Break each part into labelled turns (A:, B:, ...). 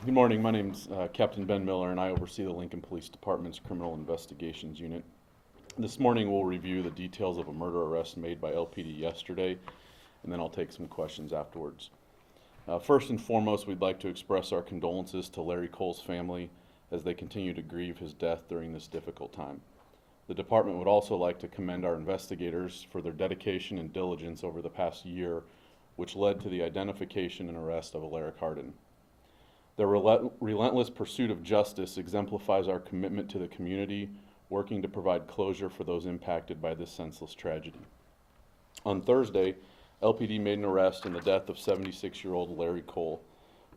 A: Good morning. My name's Captain Ben Miller, and I oversee the Lincoln Police Department's Criminal Investigations Unit. This morning we'll review the details of a murder arrest made by LPD yesterday, and then I'll take some questions afterwards. First and foremost, we'd like to express our condolences to Larry Cole's family as they continue to grieve his death during this difficult time. The department would also like to commend our investigators for their dedication and diligence over the past year, which led to the identification and arrest of Alaric Hardin. Their relentless pursuit of justice exemplifies our commitment to the community, working to provide closure for those impacted by this senseless tragedy. On Thursday, LPD made an arrest in the death of 76-year-old Larry Cole,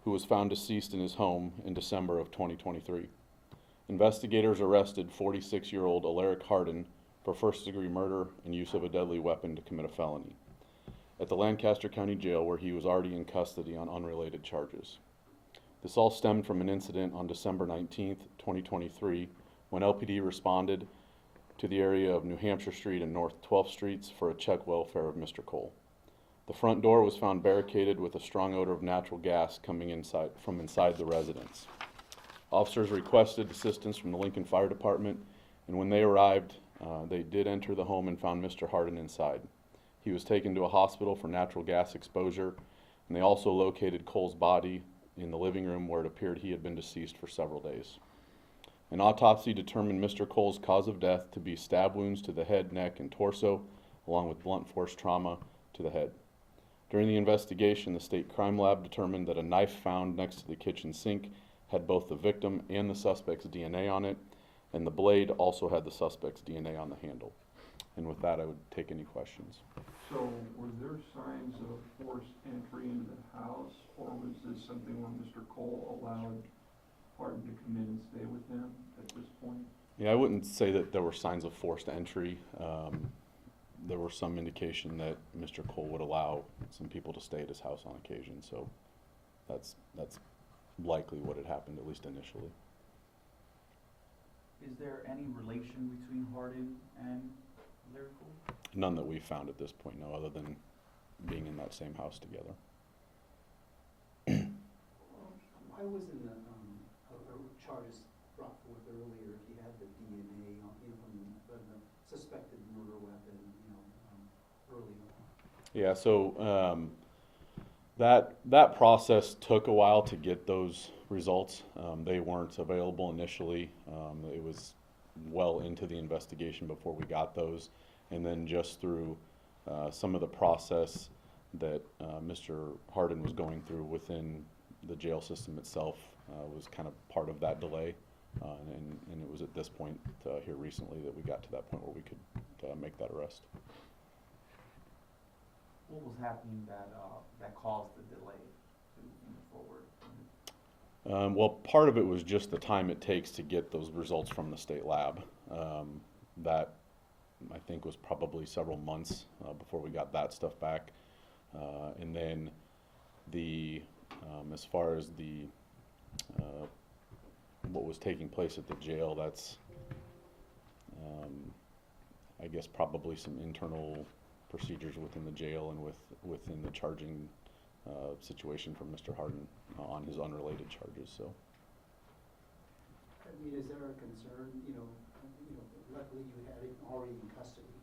A: who was found deceased in his home in December of 2023. Investigators arrested 46-year-old Alaric Hardin for first-degree murder and use of a deadly weapon to commit a felony at the Lancaster County Jail, where he was already in custody on unrelated charges. This all stemmed from an incident on December 19th, 2023, when LPD responded to the area of New Hampshire Street and North 12th Streets for a check welfare of Mr. Cole. The front door was found barricaded with a strong odor of natural gas coming from inside the residence. Officers requested assistance from the Lincoln Fire Department, and when they arrived, they did enter the home and found Mr. Hardin inside. He was taken to a hospital for natural gas exposure, and they also located Cole's body in the living room, where it appeared he had been deceased for several days. An autopsy determined Mr. Cole's cause of death to be stab wounds to the head, neck, and torso, along with blunt force trauma to the head. During the investigation, the state crime lab determined that a knife found next to the kitchen sink had both the victim and the suspect's DNA on it, and the blade also had the suspect's DNA on the handle. And with that, I would take any questions.
B: So were there signs of forced entry into the house, or was this something where Mr. Cole allowed Hardin to come in and stay with him at this point?
A: Yeah, I wouldn't say that there were signs of forced entry. There was some indication that Mr. Cole would allow some people to stay at his house on occasion, so that's likely what had happened, at least initially.
C: Is there any relation between Hardin and Larry Cole?
A: None that we've found at this point, no, other than being in that same house together.
D: Why wasn't a charges brought forth earlier if you had the DNA on, from the suspected murder weapon, early on?
A: Yeah, so that process took a while to get those results. They weren't available initially. It was well into the investigation before we got those, and then just through some of the process that Mr. Hardin was going through within the jail system itself was kind of part of that delay, and it was at this point here recently that we got to that point where we could make that arrest.
C: What was happening that caused the delay to move forward?
A: Well, part of it was just the time it takes to get those results from the state lab. That I think was probably several months before we got that stuff back. And then as far as what was taking place at the jail, that's I guess probably some internal procedures within the jail and within the charging situation for Mr. Hardin on his unrelated charges. So.
D: I mean, is there a concern, luckily you had it already in custody,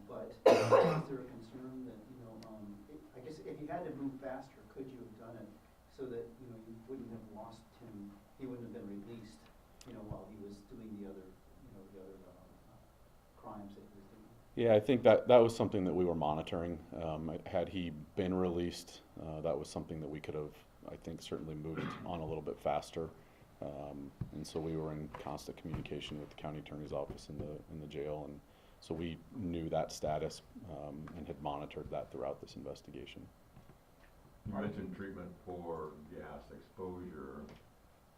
D: but is there a concern that, I guess if you had to move faster, could you have done it so that, you wouldn't have lost him, he wouldn't have been released, while he was doing the other crimes that he was doing?
A: Yeah, I think that was something that we were monitoring. Had he been released, that was something that we could have, I think, certainly moved on a little bit faster. And so we were in constant communication with the county attorney's office in the jail, and so we knew that status and had monitored that throughout this investigation.
E: You mentioned treatment for gas exposure.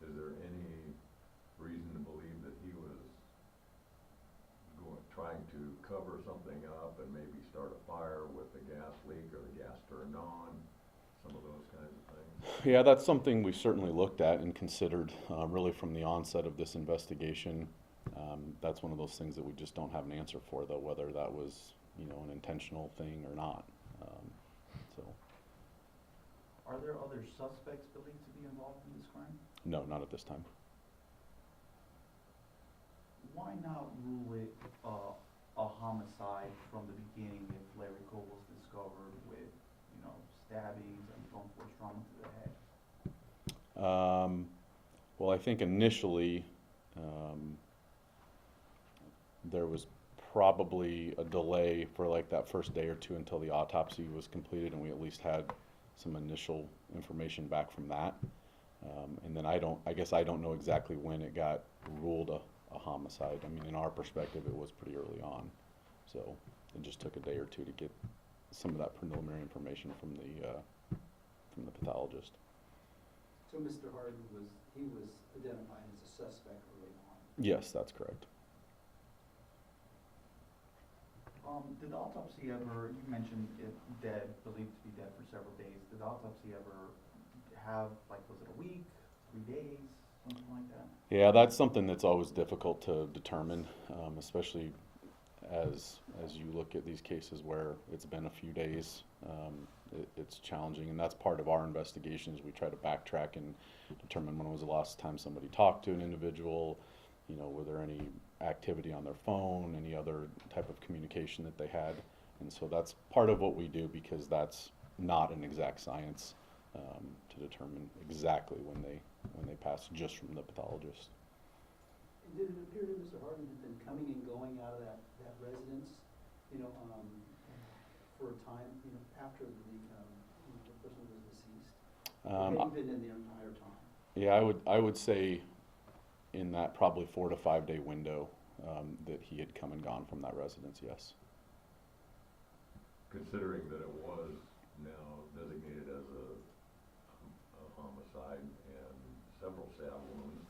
E: Is there any reason to believe that he was trying to cover something up and maybe start a fire with the gas leak or the gas turned on? Some of those kinds of things.
A: Yeah, that's something we certainly looked at and considered really from the onset of this investigation. That's one of those things that we just don't have an answer for, though, whether that was an intentional thing or not. So.
C: Are there other suspects believed to be involved in this crime?
A: No, not at this time.
C: Why not rule it a homicide from the beginning if Larry Cole was discovered with, you know, stabbings and blunt force trauma to the head?
A: Well, I think initially, there was probably a delay for like that first day or two until the autopsy was completed and we at least had some initial information back from that. And then I guess I don't know exactly when it got ruled a homicide. I mean, in our perspective, it was pretty early on. So it just took a day or two to get some of that preliminary information from the pathologist.
D: So Mr. Harden was identified as a suspect early on?
A: Yes, that's correct.
C: Did the autopsy ever, you mentioned it dead, believed to be dead for several days. Did the autopsy ever have, like, was it a week, 3 days, something like that?
A: Yeah, that's something that's always difficult to determine, especially as you look at these cases where it's been a few days. It's challenging, and that's part of our investigations. We try to backtrack and determine when was the last time somebody talked to an individual. You know, were there any activity on their phone, any other type of communication that they had, and so that's part of what we do because that's not an exact science to determine exactly when they passed just from the pathologist.
D: And did it appear that Mr. Harden had been coming and going out of that residence, you know, for a time, you know, after the person was deceased? Or had he been in the entire time?
A: Yeah, I would say in that probably 4 to 5 day window that he had come and gone from that residence, yes.
E: Considering that it was now designated as a homicide and several stab wounds,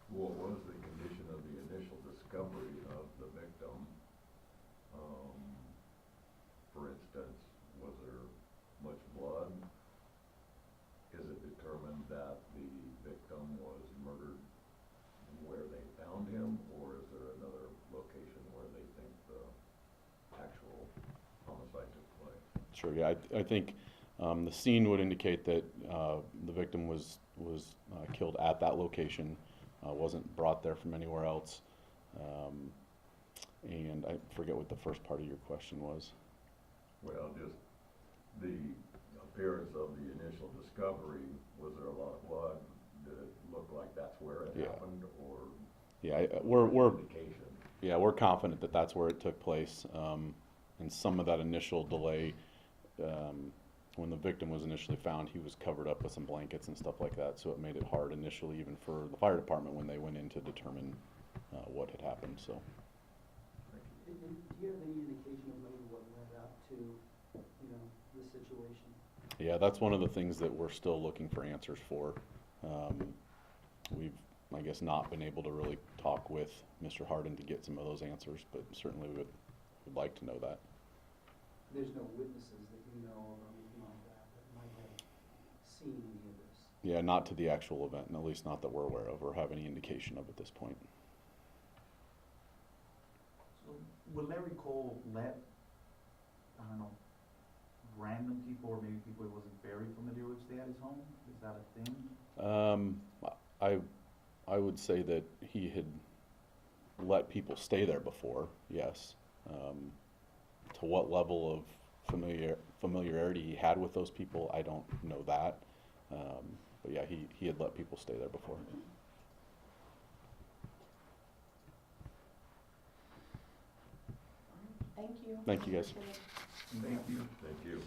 E: what was the condition of the initial discovery of the victim? For instance, was there much blood? Is it determined that the victim was murdered where they found him, or is there another location where they think the actual homicide took place?
A: Sure, yeah, I think the scene would indicate that the victim was killed at that location, wasn't brought there from anywhere else. And I forget what the first part of your question was.
E: Well, just the appearance of the initial discovery, was there a lot of blood? Did it look like that's where it
A: Yeah.
E: happened, or
A: Yeah, we're
E: indication?
A: yeah, we're confident that that's where it took place. And some of that initial delay, when the victim was initially found, he was covered up with some blankets and stuff like that, so it made it hard initially even for the fire department when they went in to determine what had happened, so.
D: And do you have any indication of maybe what led up to, you know, this situation?
A: Yeah, that's one of the things that we're still looking for answers for. We've, I guess, not been able to really talk with Mr. Harden to get some of those answers, but certainly would like to know that.
D: There's no witnesses that you know of or anything like that might have seen any of this?
A: Yeah, not to the actual event, and at least not that we're aware of or have any indication of at this point.
C: So would Larry Cole let, I don't know, random people or maybe people he wasn't very familiar with stay at his home? Is that a thing?
A: I would say that he had let people stay there before, yes. To what level of familiarity he had with those people, I don't know that. But yeah, he had let people stay there before.
F: Thank you.
A: Thank you, guys.
C: Thank you.
E: Thank you.